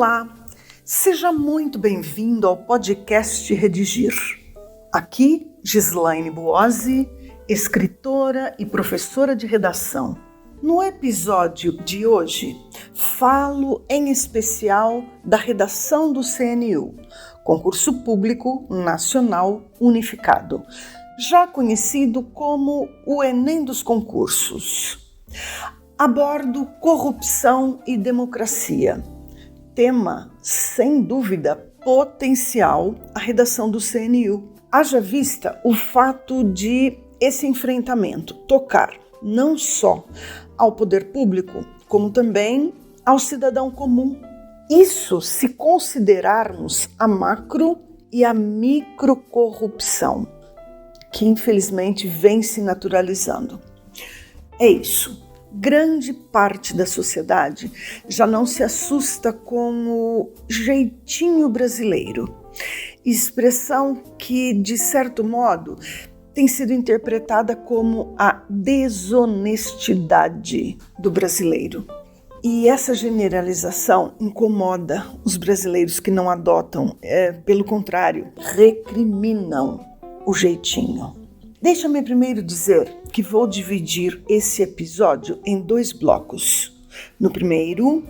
Olá, seja muito bem-vindo ao podcast Redigir. Aqui, Gislaine Buozzi, escritora e professora de redação. No episódio de hoje, falo em especial da redação do CNU, Concurso Público Nacional Unificado, já conhecido como o Enem dos concursos. Abordo corrupção e democracia. Tema, sem dúvida, potencial à redação do CNU. Haja vista o fato de esse enfrentamento tocar não só ao poder público, como também ao cidadão comum. Isso se considerarmos a macro e a microcorrupção, que infelizmente vem se naturalizando. É isso. Grande parte da sociedade já não se assusta com o jeitinho brasileiro, expressão que, de certo modo, tem sido interpretada como a desonestidade do brasileiro. E essa generalização incomoda os brasileiros que não adotam, pelo contrário, recriminam o jeitinho. Deixa-me primeiro dizer que vou dividir esse episódio em 2 blocos. No primeiro,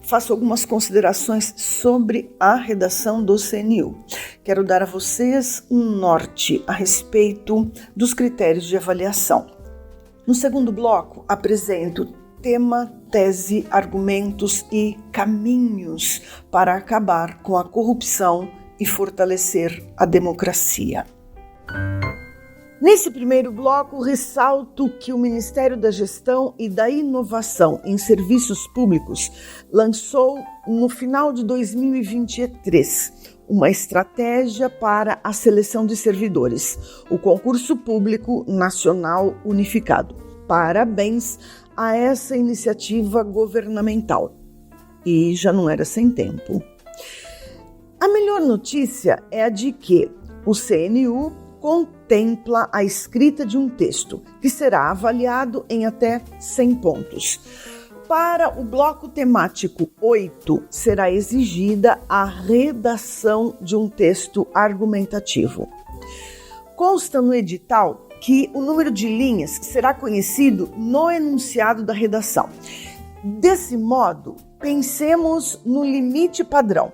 faço algumas considerações sobre a redação do CNU. Quero dar a vocês um norte a respeito dos critérios de avaliação. No segundo bloco, apresento tema, tese, argumentos e caminhos para acabar com a corrupção e fortalecer a democracia. Nesse primeiro bloco, ressalto que o Ministério da Gestão e da Inovação em Serviços Públicos lançou, no final de 2023, uma estratégia para a seleção de servidores, o Concurso Público Nacional Unificado. Parabéns a essa iniciativa governamental. E já não era sem tempo. A melhor notícia é a de que o CNU contempla a escrita de um texto, que será avaliado em até 100 pontos. Para o bloco temático 8, será exigida a redação de um texto argumentativo. Consta no edital que o número de linhas será conhecido no enunciado da redação. Desse modo, pensemos no limite padrão.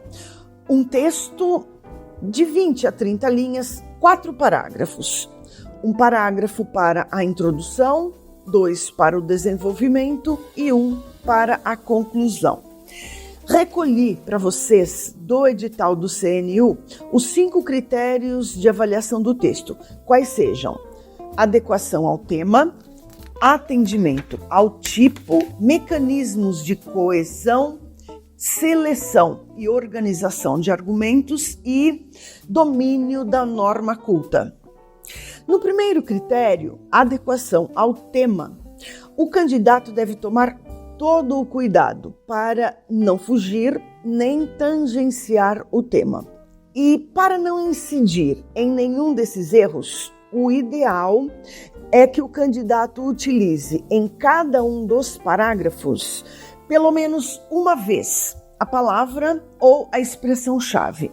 Um texto de 20 a 30 linhas, 4 parágrafos. Um parágrafo para a introdução, 2 para o desenvolvimento e 1 para a conclusão. Recolhi para vocês do edital do CNU os 5 critérios de avaliação do texto, quais sejam: adequação ao tema, atendimento ao tipo, mecanismos de coesão, seleção e organização de argumentos e domínio da norma culta. No primeiro critério, adequação ao tema, o candidato deve tomar todo o cuidado para não fugir nem tangenciar o tema. E para não incidir em nenhum desses erros, o ideal é que o candidato utilize em cada um dos parágrafos pelo menos uma vez a palavra ou a expressão-chave.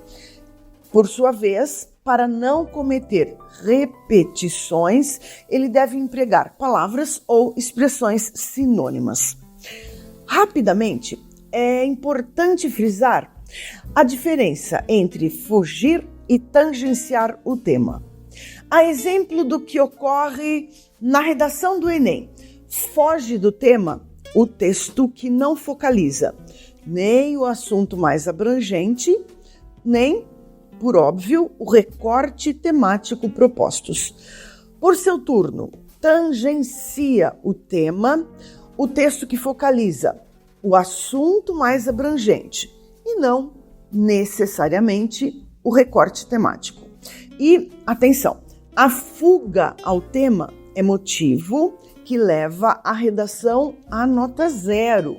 Por sua vez, para não cometer repetições, ele deve empregar palavras ou expressões sinônimas. Rapidamente, é importante frisar a diferença entre fugir e tangenciar o tema. A exemplo do que ocorre na redação do Enem, foge do tema o texto que não focaliza nem o assunto mais abrangente, nem, por óbvio, o recorte temático propostos. Por seu turno, tangencia o tema, o texto que focaliza o assunto mais abrangente e não necessariamente o recorte temático. E, atenção, a fuga ao tema é motivo que leva a redação à nota 0.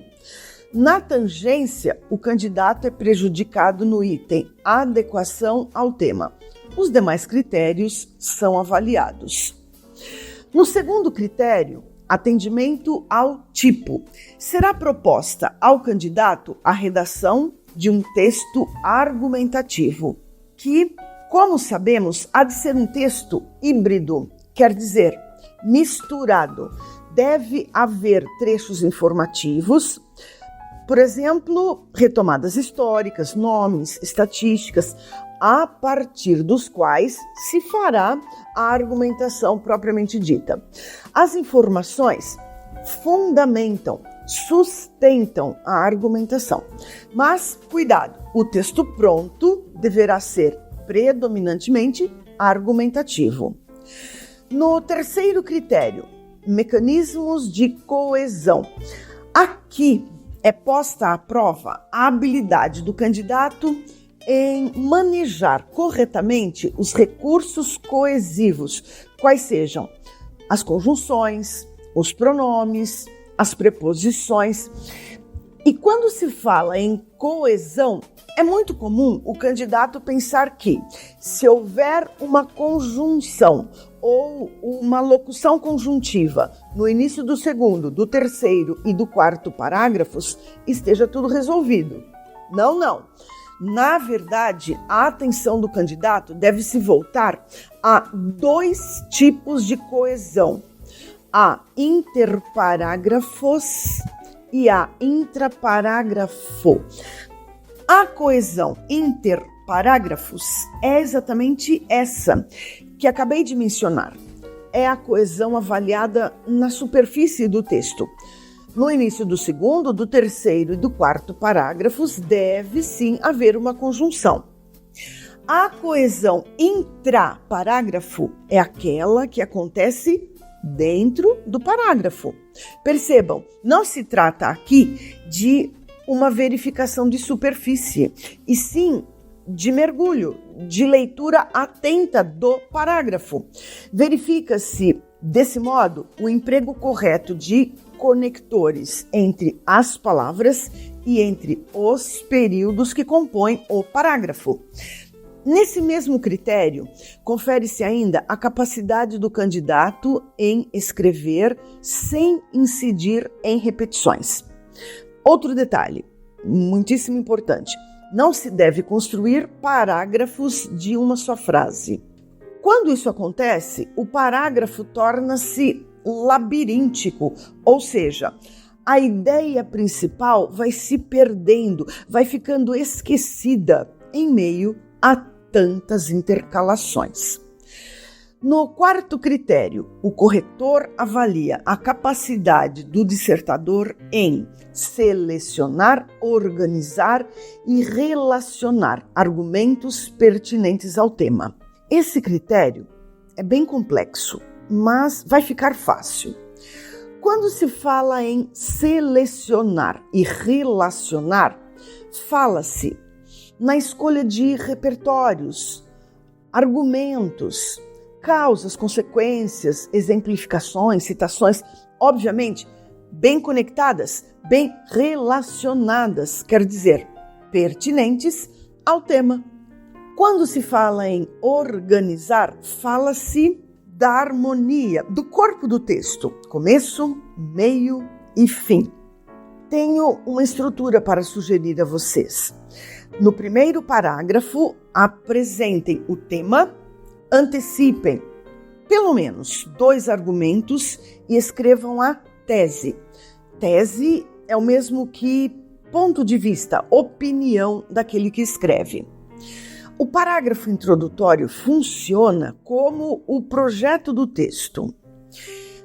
Na tangência, o candidato é prejudicado no item adequação ao tema. Os demais critérios são avaliados. No segundo critério, atendimento ao tipo, será proposta ao candidato a redação de um texto argumentativo, que, como sabemos, há de ser um texto híbrido, quer dizer, misturado. Deve haver trechos informativos, por exemplo, retomadas históricas, nomes, estatísticas, a partir dos quais se fará a argumentação propriamente dita. As informações fundamentam, sustentam a argumentação. Mas, cuidado, o texto pronto deverá ser predominantemente argumentativo. No terceiro critério, mecanismos de coesão. Aqui é posta à prova a habilidade do candidato em manejar corretamente os recursos coesivos, quais sejam as conjunções, os pronomes, as preposições. E quando se fala em coesão, é muito comum o candidato pensar que, se houver uma conjunção ou uma locução conjuntiva no início do segundo, do terceiro e do quarto parágrafos, esteja tudo resolvido. Não. Na verdade, a atenção do candidato deve se voltar a dois tipos de coesão: a interparágrafos e a intraparágrafo. A coesão interparágrafos é exatamente essa que acabei de mencionar. É a coesão avaliada na superfície do texto. No início do segundo, do terceiro e do quarto parágrafos, deve sim haver uma conjunção. A coesão intraparágrafo é aquela que acontece dentro do parágrafo. Percebam, não se trata aqui de uma verificação de superfície, e sim de mergulho, de leitura atenta do parágrafo. Verifica-se, desse modo, o emprego correto de conectores entre as palavras e entre os períodos que compõem o parágrafo. Nesse mesmo critério, confere-se ainda a capacidade do candidato em escrever sem incidir em repetições. Outro detalhe, muitíssimo importante: não se deve construir parágrafos de uma só frase. Quando isso acontece, o parágrafo torna-se labiríntico, ou seja, a ideia principal vai se perdendo, vai ficando esquecida em meio a tantas intercalações. No quarto critério, o corretor avalia a capacidade do dissertador em selecionar, organizar e relacionar argumentos pertinentes ao tema. Esse critério é bem complexo, mas vai ficar fácil. Quando se fala em selecionar e relacionar, fala-se na escolha de repertórios, argumentos, causas, consequências, exemplificações, citações, obviamente, bem conectadas, bem relacionadas, quer dizer, pertinentes ao tema. Quando se fala em organizar, fala-se da harmonia do corpo do texto, começo, meio e fim. Tenho uma estrutura para sugerir a vocês. No primeiro parágrafo, apresentem o tema, antecipem pelo menos 2 argumentos e escrevam a tese. Tese é o mesmo que ponto de vista, opinião daquele que escreve. O parágrafo introdutório funciona como o projeto do texto.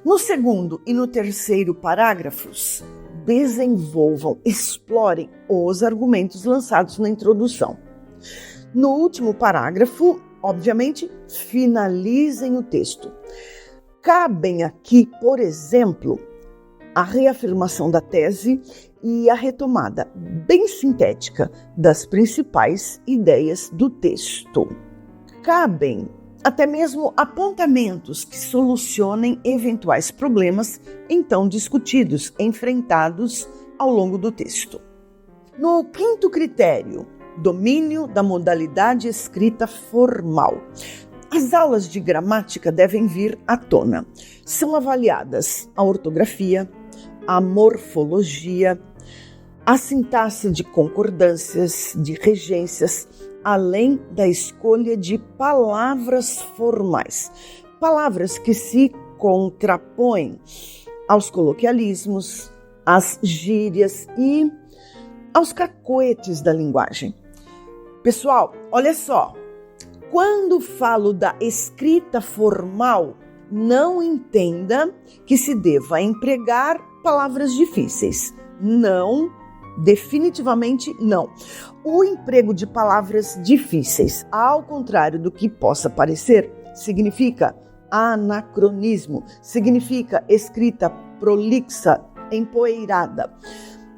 No segundo e no terceiro parágrafos, desenvolvam, explorem os argumentos lançados na introdução. No último parágrafo, obviamente, finalizem o texto. Cabem aqui, por exemplo, a reafirmação da tese e a retomada bem sintética das principais ideias do texto. Cabem até mesmo apontamentos que solucionem eventuais problemas então discutidos, enfrentados ao longo do texto. No quinto critério, domínio da modalidade escrita formal. As aulas de gramática devem vir à tona. São avaliadas a ortografia, a morfologia, A sintaxe de concordâncias, de regências, além da escolha de palavras formais. Palavras que se contrapõem aos coloquialismos, às gírias e aos cacoetes da linguagem. Pessoal, olha só, quando falo da escrita formal, não entenda que se deva empregar palavras difíceis. Não, definitivamente não. O emprego de palavras difíceis, ao contrário do que possa parecer, significa anacronismo, significa escrita prolixa, empoeirada.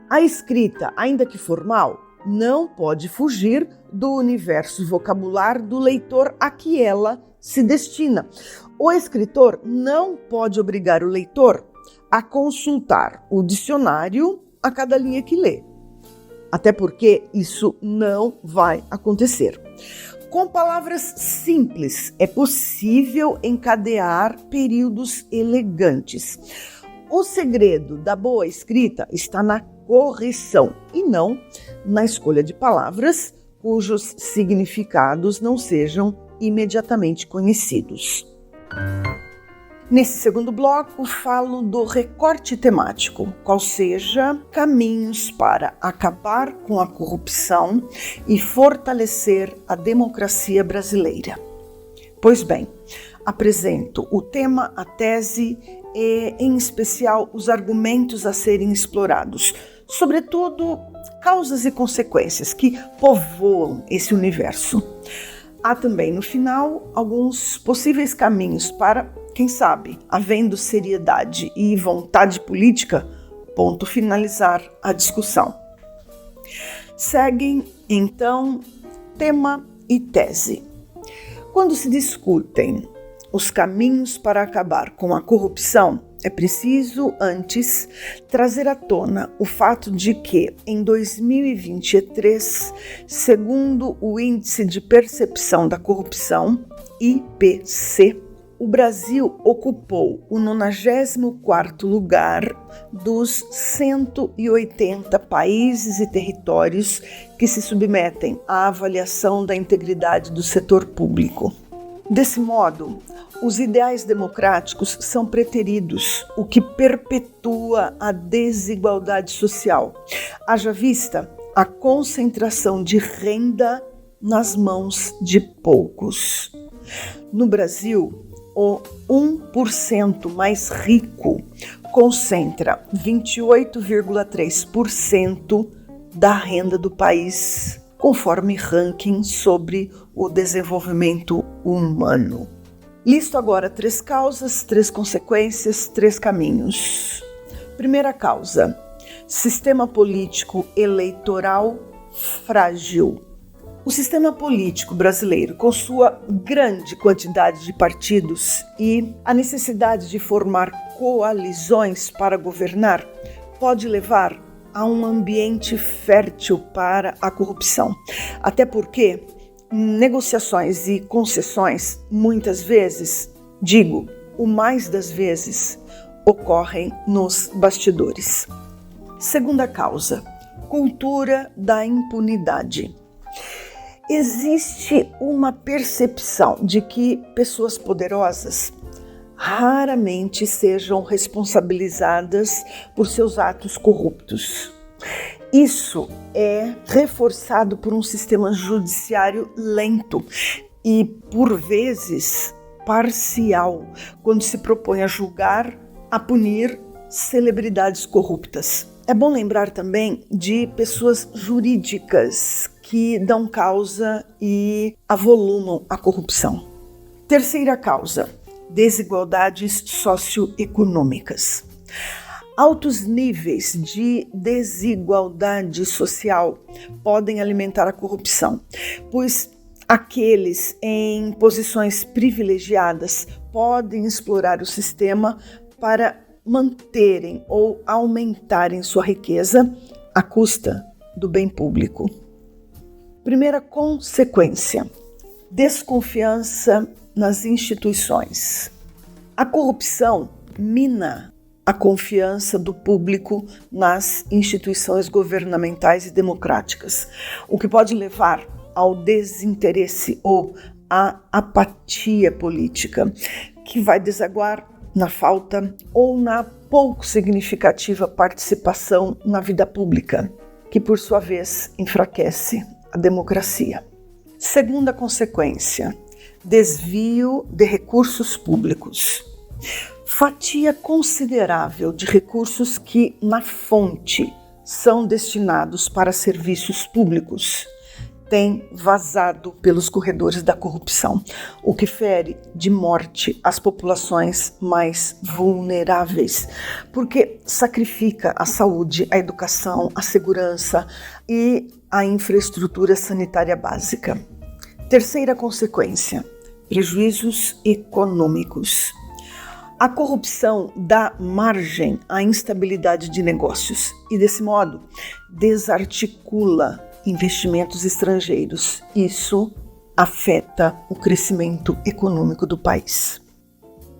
A escrita, ainda que formal, não pode fugir do universo vocabular do leitor a que ela se destina. O escritor não pode obrigar o leitor a consultar o dicionário a cada linha que lê. Até porque isso não vai acontecer. Com palavras simples, é possível encadear períodos elegantes. O segredo da boa escrita está na correção e não na escolha de palavras cujos significados não sejam imediatamente conhecidos. Nesse segundo bloco, falo do recorte temático, qual seja caminhos para acabar com a corrupção e fortalecer a democracia brasileira. Pois bem, apresento o tema, a tese e, em especial, os argumentos a serem explorados, sobretudo causas e consequências que povoam esse universo. Há também, no final, alguns possíveis caminhos para, quem sabe, havendo seriedade e vontade política, finalizar a discussão. Seguem, então, tema e tese. Quando se discutem os caminhos para acabar com a corrupção, é preciso, antes, trazer à tona o fato de que, em 2023, segundo o Índice de Percepção da Corrupção, IPC, o Brasil ocupou o 94º lugar dos 180 países e territórios que se submetem à avaliação da integridade do setor público. Desse modo, os ideais democráticos são preteridos, o que perpetua a desigualdade social. Haja vista a concentração de renda nas mãos de poucos. No Brasil, o 1% mais rico concentra 28,3% da renda do país, conforme ranking sobre o desenvolvimento humano. Listo agora 3 causas, 3 consequências, 3 caminhos. Primeira causa: sistema político eleitoral frágil. O sistema político brasileiro, com sua grande quantidade de partidos e a necessidade de formar coalizões para governar, pode levar a um ambiente fértil para a corrupção. Até porque negociações e concessões, muitas vezes, o mais das vezes, ocorrem nos bastidores. Segunda causa: cultura da impunidade. Existe uma percepção de que pessoas poderosas raramente sejam responsabilizadas por seus atos corruptos. Isso é reforçado por um sistema judiciário lento e, por vezes, parcial, quando se propõe a julgar, a punir celebridades corruptas. É bom lembrar também de pessoas jurídicas que dão causa e avolumam a corrupção. Terceira causa: desigualdades socioeconômicas. Altos níveis de desigualdade social podem alimentar a corrupção, pois aqueles em posições privilegiadas podem explorar o sistema para manterem ou aumentarem sua riqueza à custa do bem público. Primeira consequência: desconfiança nas instituições. A corrupção mina a confiança do público nas instituições governamentais e democráticas, o que pode levar ao desinteresse ou à apatia política, que vai desaguar na falta ou na pouco significativa participação na vida pública, que por sua vez enfraquece a democracia. Segunda consequência, desvio de recursos públicos. Fatia considerável de recursos que, na fonte, são destinados para serviços públicos tem vazado pelos corredores da corrupção, o que fere de morte as populações mais vulneráveis, porque sacrifica a saúde, a educação, a segurança e a infraestrutura sanitária básica. Terceira consequência, prejuízos econômicos. A corrupção dá margem à instabilidade de negócios e, desse modo, desarticula investimentos estrangeiros. Isso afeta o crescimento econômico do país.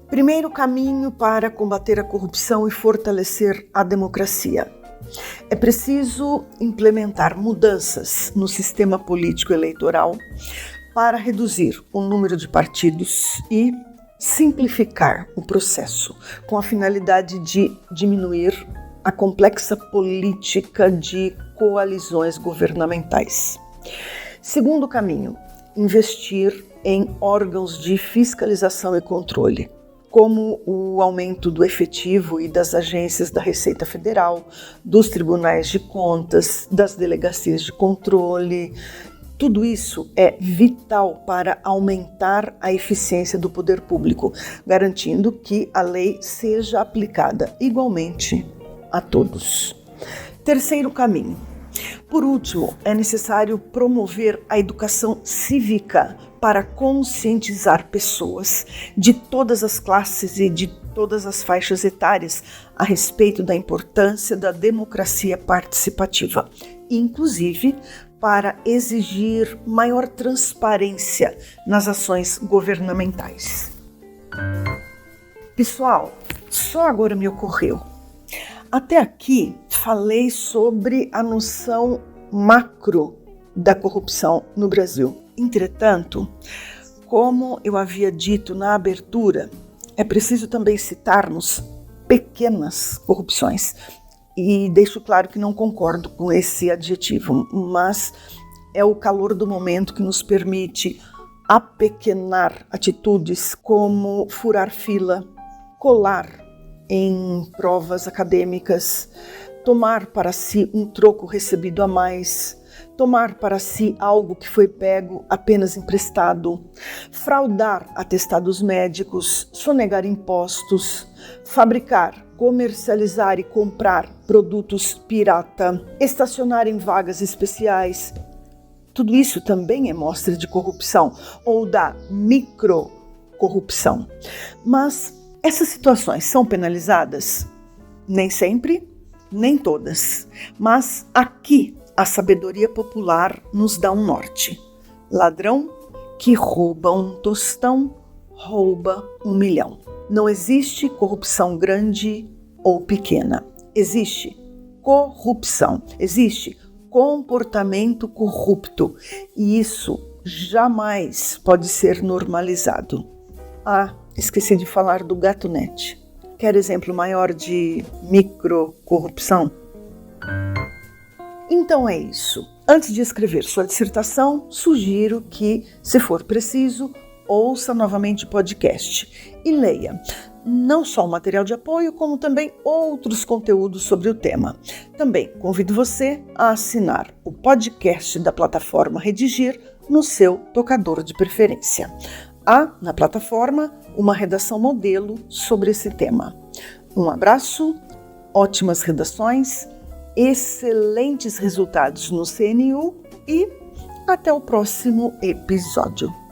Primeiro caminho para combater a corrupção e fortalecer a democracia. É preciso implementar mudanças no sistema político eleitoral para reduzir o número de partidos e simplificar o processo, com a finalidade de diminuir a complexa política de coalizões governamentais. Segundo caminho, investir em órgãos de fiscalização e controle, como o aumento do efetivo e das agências da Receita Federal, dos tribunais de contas, das delegacias de controle. Tudo isso é vital para aumentar a eficiência do poder público, garantindo que a lei seja aplicada igualmente a todos. Terceiro caminho. Por último, é necessário promover a educação cívica para conscientizar pessoas de todas as classes e de todas as faixas etárias a respeito da importância da democracia participativa, inclusive para exigir maior transparência nas ações governamentais. Pessoal, só agora me ocorreu. Até aqui falei sobre a noção macro da corrupção no Brasil. Entretanto, como eu havia dito na abertura, é preciso também citarmos pequenas corrupções. E deixo claro que não concordo com esse adjetivo, mas é o calor do momento que nos permite apequenar atitudes como furar fila, colar em provas acadêmicas, tomar para si um troco recebido a mais, tomar para si algo que foi pego apenas emprestado, fraudar atestados médicos, sonegar impostos, fabricar, comercializar e comprar produtos pirata, estacionar em vagas especiais. Tudo isso também é mostra de corrupção ou da microcorrupção. Mas essas situações são penalizadas? Nem sempre, nem todas. Mas aqui a sabedoria popular nos dá um norte. Ladrão que rouba um tostão, rouba 1 milhão. Não existe corrupção grande ou pequena. Existe corrupção. Existe comportamento corrupto. E isso jamais pode ser normalizado. Esqueci de falar do GatoNet. Quer exemplo maior de microcorrupção? Então é isso. Antes de escrever sua dissertação, sugiro que, se for preciso, ouça novamente o podcast e leia não só o material de apoio, como também outros conteúdos sobre o tema. Também convido você a assinar o podcast da plataforma Redigir no seu tocador de preferência. Há, na plataforma, uma redação modelo sobre esse tema. Um abraço, ótimas redações, excelentes resultados no CNU e até o próximo episódio.